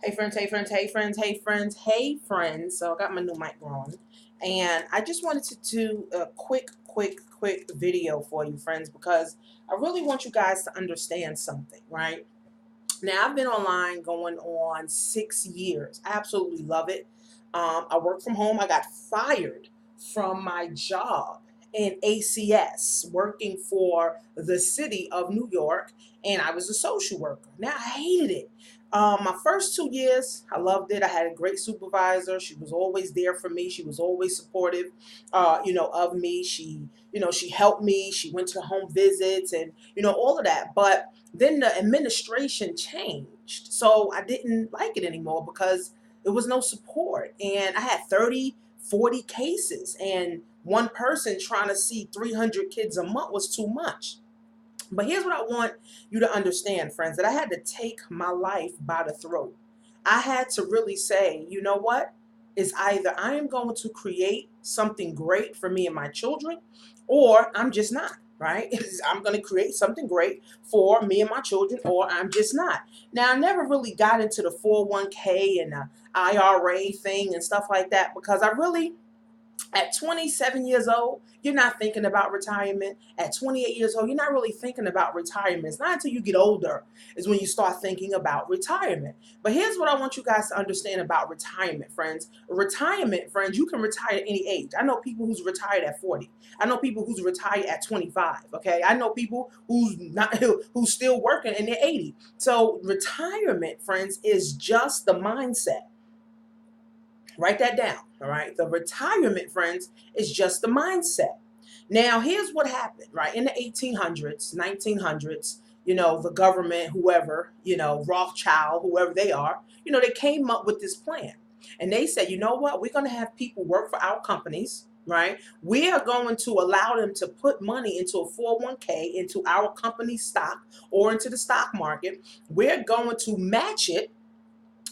Hey friends, hey friends, hey friends, hey friends, hey friends. So I got my new mic on. And I just wanted to do a quick video for you friends because I really want you guys to understand something, right? Now I've been online going on 6 years. I absolutely love it. I work from home. I got fired from my job in ACS, working for the city of New York, and I was a social worker. Now I hated it. My first 2 years, I loved it. I had a great supervisor. She was always there for me. She was always supportive, of me. She helped me. She went to home visits and all of that. But then the administration changed. So I didn't like it anymore because there was no support. And I had 30, 40 cases. And one person trying to see 300 kids a month was too much. But here's what I want you to understand, friends, that I had to take my life by the throat. I had to really say, you know what? Is either I am going to create something great for me and my children, or I'm just not, right? I'm going to create something great for me and my children, or I'm just not. Now, I never really got into the 401k and the IRA thing and stuff like that because I really at 27 years old, you're not thinking about retirement. At 28 years old, you're not really thinking about retirement. It's not until you get older is when you start thinking about retirement. But here's what I want you guys to understand about retirement, friends. Retirement, friends, you can retire at any age. I know people who's retired at 40. I know people who's retired at 25. Okay. I know people who's not who's still working and they're 80. So retirement, friends, is just the mindset. Write that down. All right. The retirement, friends, is just the mindset. Now, here's what happened, right? In the 1800s, 1900s, the government, whoever, Rothschild, whoever they are, they came up with this plan. And they said, you know what? We're going to have people work for our companies, right? We are going to allow them to put money into a 401k, into our company stock or into the stock market. We're going to match it,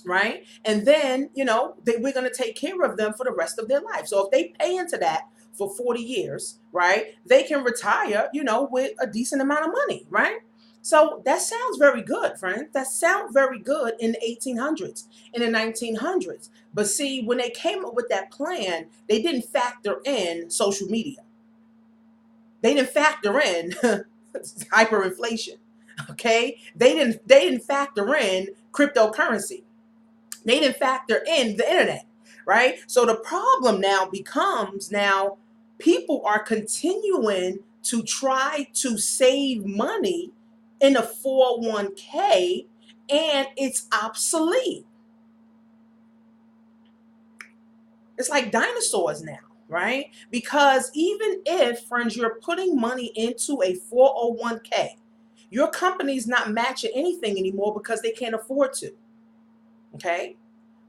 right? And then, we're going to take care of them for the rest of their life. So if they pay into that for 40 years, right, they can retire, with a decent amount of money, right? So that sounds very good, friend. That sounds very good in the 1800s, in the 1900s. But see, when they came up with that plan, they didn't factor in social media. They didn't factor in hyperinflation. Okay? They didn't factor in cryptocurrency. They didn't factor in the internet, right? So the problem now becomes people are continuing to try to save money in a 401k and it's obsolete. It's like dinosaurs now, right? Because even if, friends, you're putting money into a 401k, your company's not matching anything anymore because they can't afford to. Okay?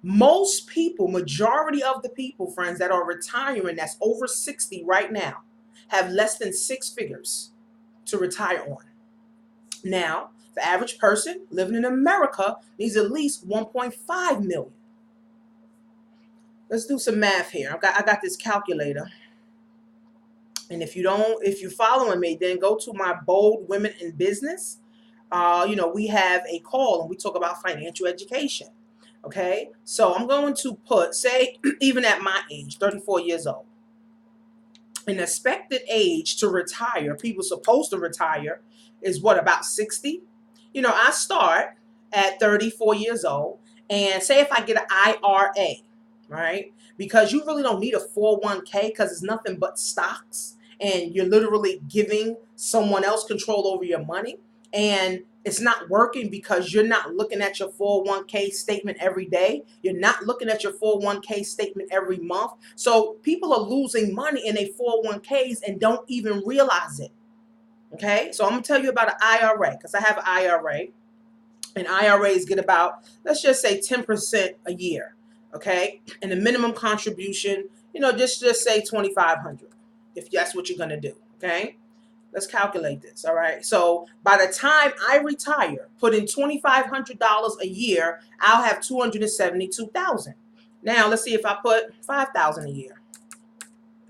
Most people, majority of the people, friends, that are retiring, that's over 60 right now, have less than six figures to retire on. Now, the average person living in America needs at least 1.5 million. Let's do some math here. I got this calculator. And if you're following me, then go to my Bold Women in Business. We have a call and we talk about financial education. Okay, so I'm going to put, say, even at my age, 34 years old, an expected age to retire, people supposed to retire, is what, about 60? I start at 34 years old, and say if I get an IRA, right? Because you really don't need a 401k because it's nothing but stocks, and you're literally giving someone else control over your money. And it's not working because you're not looking at your 401k statement every day. You're not looking at your 401k statement every month. So people are losing money in their 401ks and don't even realize it. Okay, so I'm gonna tell you about an IRA because I have an IRA, and IRAs get about, let's just say, 10% a year. Okay, and the minimum contribution, just say 2,500 if that's what you're gonna do. Okay, let's calculate this. All right. So by the time I retire, put in $2,500 a year, I'll have 272,000. Now let's see if I put 5,000 a year.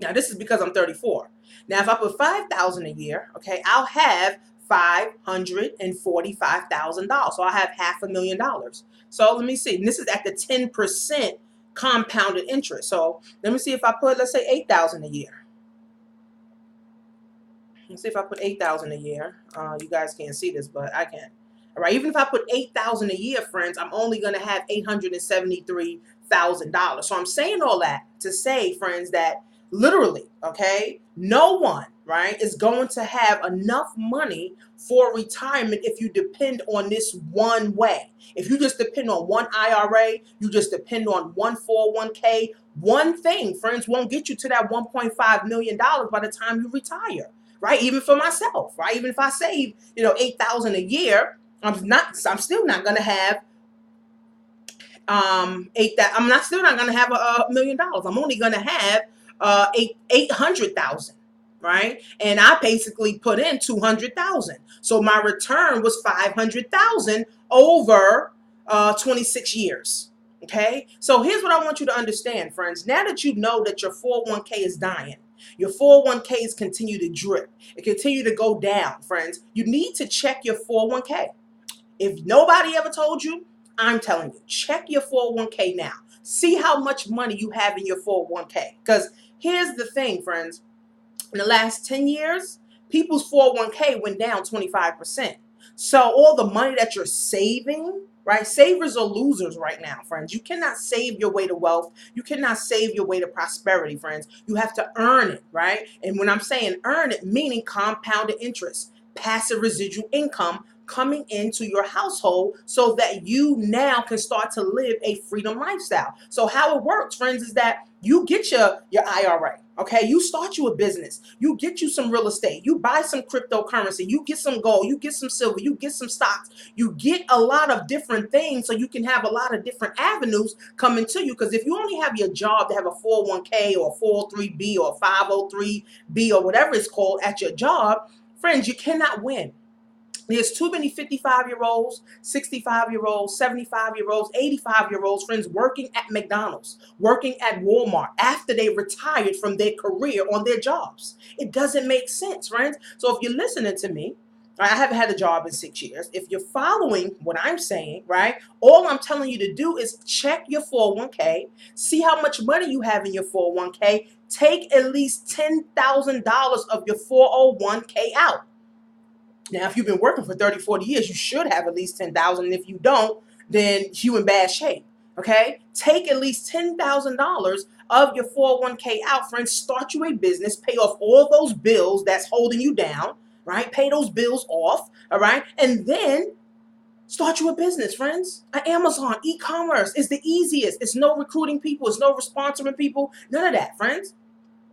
Now this is because I'm 34. Now if I put 5,000 a year, okay, I'll have $545,000. So I have $500,000. So let me see. And this is at the 10% compounded interest. So let me see if I put, let's say, 8,000 a year. Let's see if I put 8,000 a year. You guys can't see this, but I can. All right. Even if I put 8,000 a year, friends, I'm only going to have $873,000. So I'm saying all that to say, friends, that literally, okay, no one, right, is going to have enough money for retirement if you depend on this one way. If you just depend on one IRA, you just depend on one 401k, one thing, friends, won't get you to that $1.5 million by the time you retire, right? Even for myself, right? Even if I save, 8,000 a year, I'm still not going to have still not going to have $1 million. I'm only going to have 800,000, right? And I basically put in 200,000. So my return was 500,000 over 26 years. Okay. So here's what I want you to understand, friends. Now that you know that your 401k is dying, your 401ks continue to drip, it continue to go down, friends, you need to check your 401k. If nobody ever told you, I'm telling you, check your 401k now. See how much money you have in your 401k. Because here's the thing, friends. In the last 10 years, people's 401k went down 25%. So all the money that you're saving, right? Savers are losers right now, friends. You cannot save your way to wealth. You cannot save your way to prosperity, friends. You have to earn it, right? And when I'm saying earn it, meaning compounded interest, passive residual income coming into your household so that you now can start to live a freedom lifestyle. So how it works, friends, is that you get your IRA, okay? You start you a business. You get you some real estate. You buy some cryptocurrency. You get some gold. You get some silver. You get some stocks. You get a lot of different things so you can have a lot of different avenues coming to you. Because if you only have your job to have a 401k or a 403b or a 503b or whatever it's called at your job, friends, you cannot win. There's too many 55-year-olds, 65-year-olds, 75-year-olds, 85-year-olds, friends, working at McDonald's, working at Walmart after they retired from their career on their jobs. It doesn't make sense, friends. So if you're listening to me, I haven't had a job in 6 years. If you're following what I'm saying, right, all I'm telling you to do is check your 401k, see how much money you have in your 401k, take at least $10,000 of your 401k out. Now, if you've been working for 30, 40 years, you should have at least 10,000. And if you don't, then you're in bad shape. Okay? Take at least $10,000 of your 401k out, friends. Start you a business. Pay off all those bills that's holding you down, right? Pay those bills off, all right? And then start you a business, friends. Amazon, e-commerce is the easiest. It's no recruiting people. It's no sponsoring people. None of that, friends.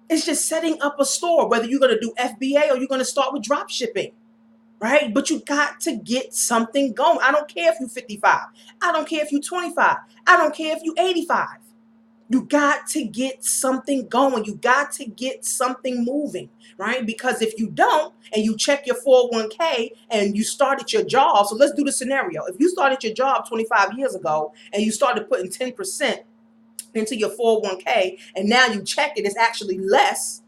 It's just setting up a store, whether you're going to do FBA or you're going to start with drop shipping. Right? But you got to get something going. I don't care if you're 55. I don't care if you're 25. I don't care if you're 85. You got to get something going. You got to get something moving, right? Because if you don't, and you check your 401k and you started your job, so let's do the scenario. If you started your job 25 years ago and you started putting 10% into your 401k and now you check it, it's actually less.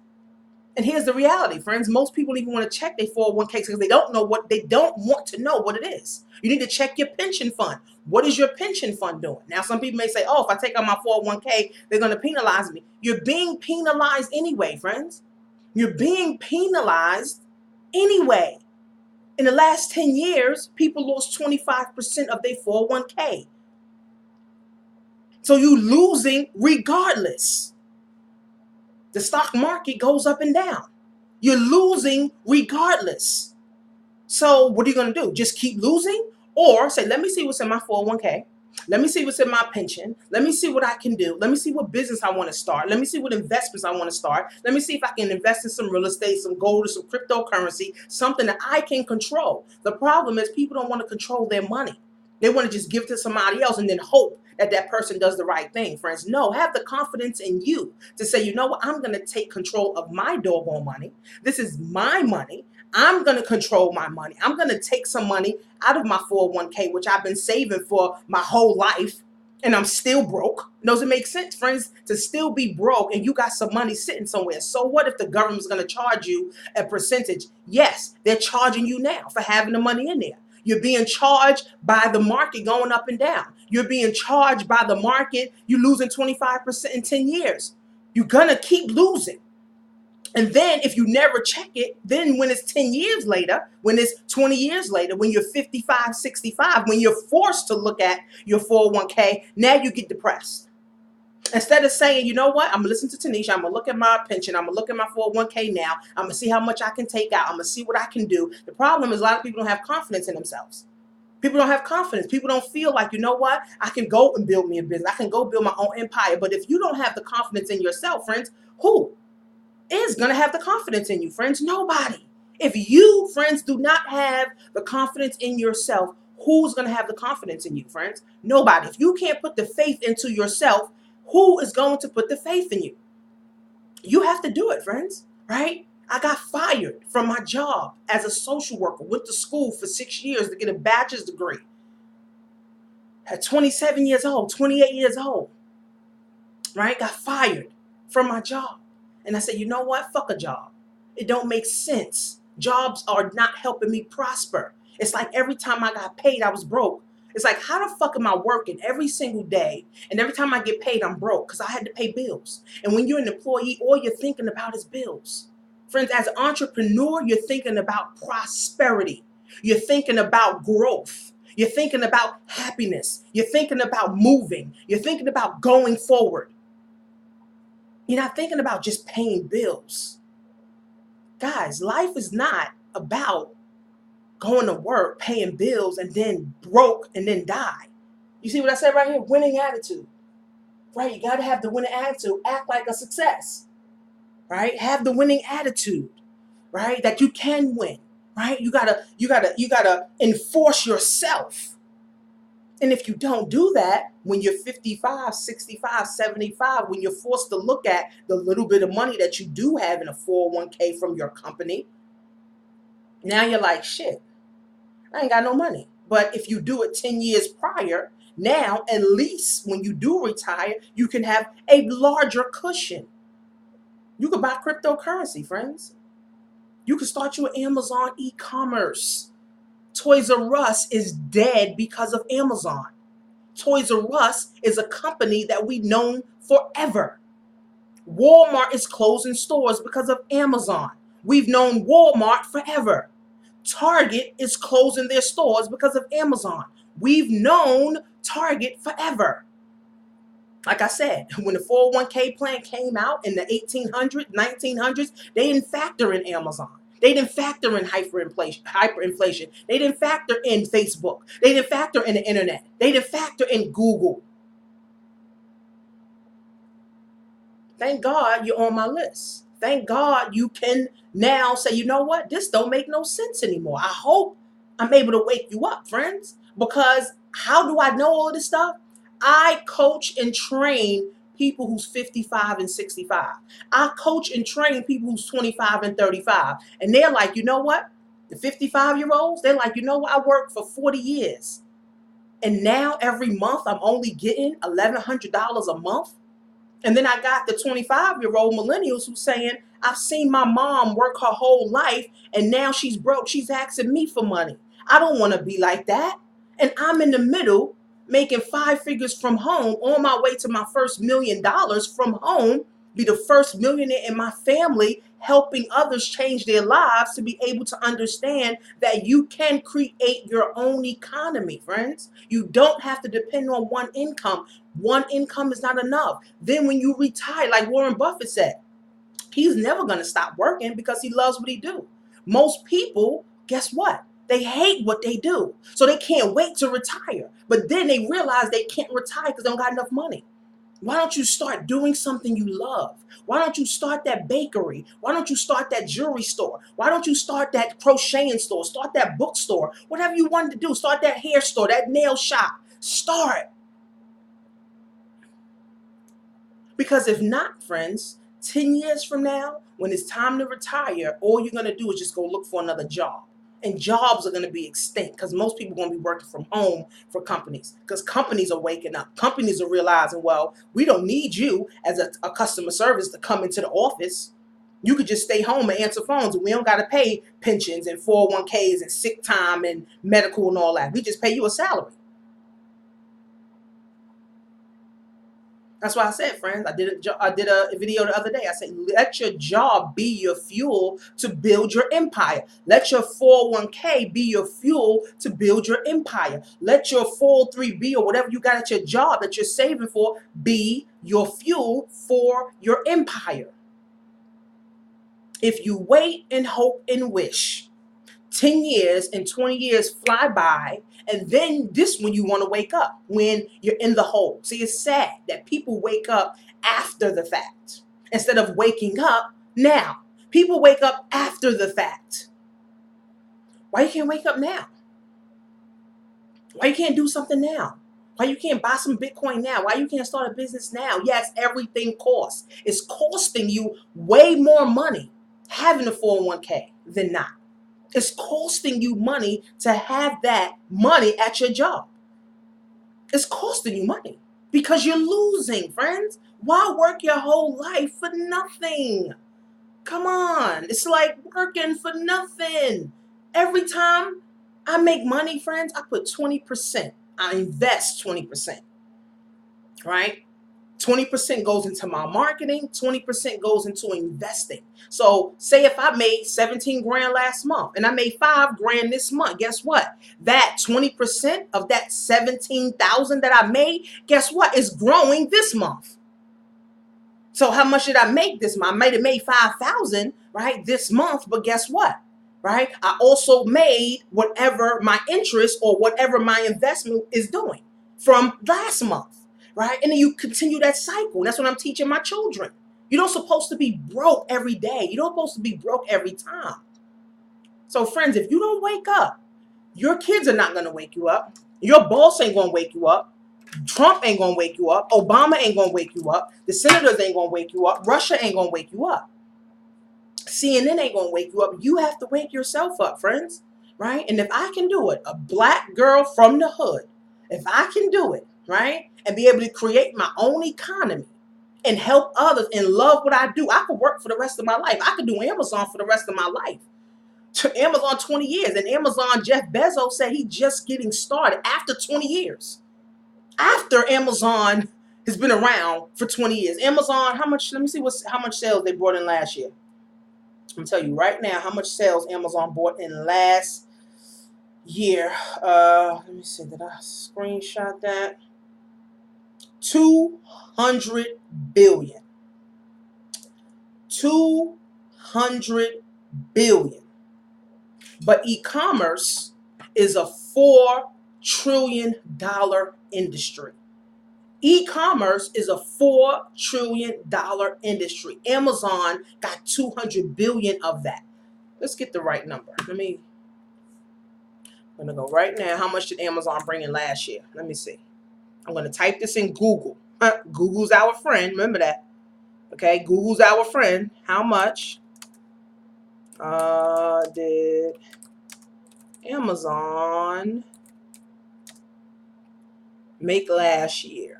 And here's the reality, friends. Most people even want to check their 401k because they don't want to know what it is. You need to check your pension fund. What is your pension fund doing? Now, some people may say, oh, if I take out my 401k, they're going to penalize me. You're being penalized anyway, friends. You're being penalized anyway. In the last 10 years, people lost 25% of their 401k. So you're losing regardless. The stock market goes up and down. You're losing regardless. So what are you going to do? Just keep losing? Or say, let me see what's in my 401k. Let me see what's in my pension. Let me see what I can do. Let me see what business I want to start. Let me see what investments I want to start. Let me see if I can invest in some real estate, some gold, or some cryptocurrency, something that I can control. The problem is people don't want to control their money. They want to just give it to somebody else and then hope that that person does the right thing, friends. No, have the confidence in you to say, you know what, I'm going to take control of my doggone money. This is my money. I'm going to control my money. I'm going to take some money out of my 401k, which I've been saving for my whole life, and I'm still broke. Does it make sense, friends, to still be broke and you got some money sitting somewhere? So what if the government's going to charge you a percentage? Yes, they're charging you now for having the money in there. You're being charged by the market going up and down. You're being charged by the market. You're losing 25% in 10 years. You're going to keep losing. And then if you never check it, then when it's 10 years later, when it's 20 years later, when you're 55, 65, when you're forced to look at your 401k, now you get depressed. Instead of saying, you know what, I'm gonna listen to Tanisha, I'm gonna look at my pension, I'm gonna look at my 401k now, I'm gonna see how much I can take out, I'm gonna see what I can do. The problem is a lot of people don't have confidence in themselves. People don't have confidence. People don't feel like, you know what, I can go and build me a business. I can go build my own empire. But if you don't have the confidence in yourself, friends, who is going to have the confidence in you, friends? Nobody. If you, friends, do not have the confidence in yourself, who's going to have the confidence in you, friends? Nobody. If you can't put the faith into yourself, who is going to put the faith in you? You have to do it, friends, right? I got fired from my job as a social worker, went to school for 6 years to get a bachelor's degree. At 27 years old, 28 years old, right? Got fired from my job. And I said, you know what? Fuck a job. It don't make sense. Jobs are not helping me prosper. It's like every time I got paid, I was broke. It's like, how the fuck am I working every single day? And every time I get paid, I'm broke because I had to pay bills. And when you're an employee, all you're thinking about is bills. Friends, as an entrepreneur, you're thinking about prosperity. You're thinking about growth. You're thinking about happiness. You're thinking about moving. You're thinking about going forward. You're not thinking about just paying bills. Guys, life is not about going to work, paying bills, and then broke and then die. You see what I said right here? Winning attitude. Right? You got to have the winning attitude. Act like a success. Right? Have the winning attitude. Right? That you can win. Right? You gotta enforce yourself. And if you don't do that, when you're 55, 65, 75, when you're forced to look at the little bit of money that you do have in a 401k from your company, now you're like, shit, I ain't got no money. But if you do it 10 years prior, now at least when you do retire, you can have a larger cushion. You can buy cryptocurrency, friends. You can start your Amazon e-commerce. Toys R Us is dead because of Amazon. Toys R Us is a company that we've known forever. Walmart is closing stores because of Amazon. We've known Walmart forever. Target is closing their stores because of Amazon. We've known Target forever. Like I said, when the 401k plan came out in the 1800s, 1900s, they didn't factor in Amazon. They didn't factor in hyperinflation. They didn't factor in Facebook. They didn't factor in the internet. They didn't factor in Google. Thank God you're on my list. Thank God you can now say, you know what? This don't make no sense anymore. I hope I'm able to wake you up, friends. Because how do I know all of this stuff? I coach and train people who's 55 and 65. I coach and train people who's 25 and 35. And they're like, you know what? The 55-year-olds, they're like, you know what? I worked for 40 years. And now every month I'm only getting $1,100 a month. And then I got the 25-year-old millennials who's saying, I've seen my mom work her whole life and now she's broke. She's asking me for money. I don't want to be like that. And I'm in the middle making 5 figures from home on my way to my first $1 million from home, be the first millionaire in my family, helping others change their lives to be able to understand that you can create your own economy, friends. You don't have to depend on one income. One income is not enough. Then when you retire, like Warren Buffett said, he's never going to stop working because he loves what he do. Most people, guess what? They hate what they do. So they can't wait to retire. But then they realize they can't retire because they don't got enough money. Why don't you start doing something you love? Why don't you start that bakery? Why don't you start that jewelry store? Why don't you start that crocheting store? Start that bookstore? Whatever you wanted to do. Start that hair store, that nail shop. Start. Because if not, friends, 10 years from now, when it's time to retire, all you're going to do is just go look for another job. And jobs are going to be extinct because most people are going to be working from home for companies, because companies are waking up. Companies are realizing, well, we don't need you as a customer service to come into the office. You could just stay home and answer phones, and we don't got to pay pensions and 401ks and sick time and medical and all that. We just pay you a salary. That's why I said, friends, I did a video the other day. I said, let your job be your fuel to build your empire. Let your 401k be your fuel to build your empire. Let your 403b or whatever you got at your job that you're saving for be your fuel for your empire. If you wait and hope and wish, 10 years and 20 years fly by, and then this when you want to wake up, when you're in the hole. See, it's sad that people wake up after the fact instead of waking up now. People wake up after the fact. Why you can't wake up now? Why you can't do something now? Why you can't buy some Bitcoin now? Why you can't start a business now? Yes, everything costs. It's costing you way more money having a 401k than not. It's costing you money to have that money at your job. It's costing you money because you're losing, friends. Why work your whole life for nothing? Come on. It's like working for nothing. Every time I make money, friends, I put 20%. I invest 20%, right? 20% goes into my marketing, 20% goes into investing. So say if I made 17 grand last month and I made 5 grand this month, guess what? That 20% of that 17,000 that I made, guess what? Is growing this month. So how much did I make this month? I might have made 5,000, right, this month, but guess what? Right? I also made whatever my interest or whatever my investment is doing from last month. Right? And then you continue that cycle. That's what I'm teaching my children. You're not supposed to be broke every day. You're not supposed to be broke every time. So friends, if you don't wake up, your kids are not going to wake you up. Your boss ain't going to wake you up. Trump ain't going to wake you up. Obama ain't going to wake you up. The senators ain't going to wake you up. Russia ain't going to wake you up. CNN ain't going to wake you up. You have to wake yourself up, friends. Right? And if I can do it, a black girl from the hood, if I can do it, right? And be able to create my own economy and help others and love what I do, I could work for the rest of my life. I could do Amazon for the rest of my life. Amazon 20 years. And Amazon, Jeff Bezos said he's just getting started after 20 years. After Amazon has been around for 20 years. Amazon, how much, let me see how much sales they brought in last year. I'm going to tell you right now how much sales Amazon bought in last year. Let me see, did I screenshot that? 200 billion. 200 billion. But e-commerce is a $4 trillion industry. E-commerce is a $4 trillion industry. Amazon got 200 billion of that. Let's get the right number. I'm going to go right now. How much did Amazon bring in last year? Let me see. I'm going to type this in Google. Google's our friend. Remember that. Okay, Google's our friend. How much did Amazon make last year?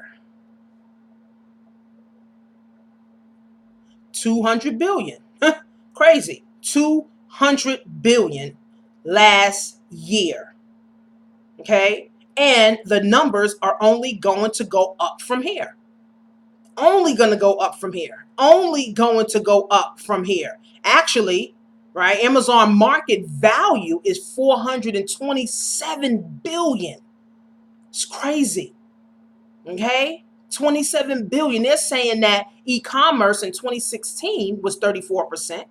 200 billion. Crazy. 200 billion last year. Okay? And the numbers are only going to go up from here. Only going to go up from here. Only going to go up from here. Actually, right, Amazon market value is 427 billion. It's crazy. Okay? 27 billion. They're saying that e-commerce in 2016 was 34%.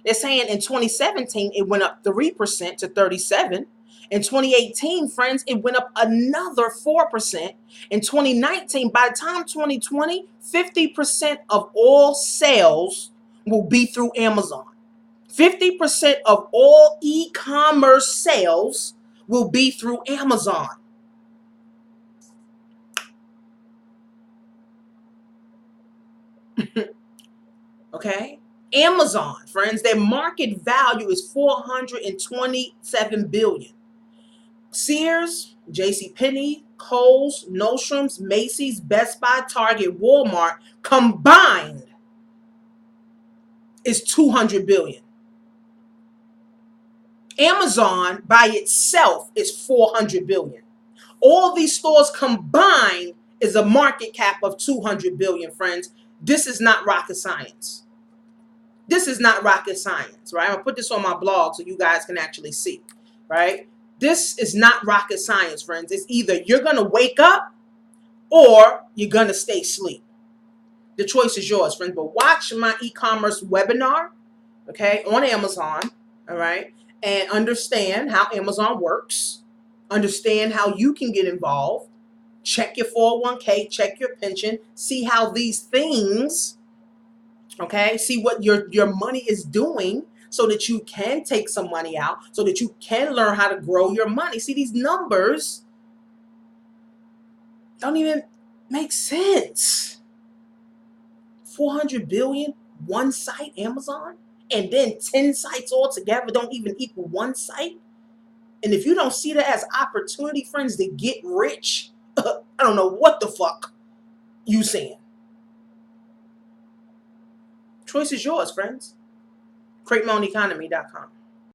They're saying in 2017 it went up 3% to 37. In 2018, friends, it went up another 4%. In 2019, by the time 2020, 50% of all sales will be through Amazon. 50% of all e-commerce sales will be through Amazon. Okay? Amazon, friends, their market value is $427 billion. Sears, JCPenney, Kohl's, Nordstrom's, Macy's, Best Buy, Target, Walmart combined is $200 billion. Amazon by itself is $400 billion. All these stores combined is a market cap of $200 billion, friends. This is not rocket science. This is not rocket science, right? I'm gonna put this on my blog so you guys can actually see, right? This is not rocket science, friends. It's either you're gonna wake up or you're gonna stay asleep. The choice is yours, friends. But watch my e-commerce webinar, okay, on Amazon, all right, and understand how Amazon works. Understand how you can get involved. Check your 401k, check your pension, see how these things, okay, see what your money is doing so that you can take some money out, so that you can learn how to grow your money. See, these numbers don't even make sense. 400 billion, one site, Amazon, and then 10 sites altogether don't even equal one site. And if you don't see that as opportunity, friends, to get rich, I don't know what the fuck you saying. Choice is yours, friends. CreateMyOwnEconomy.com.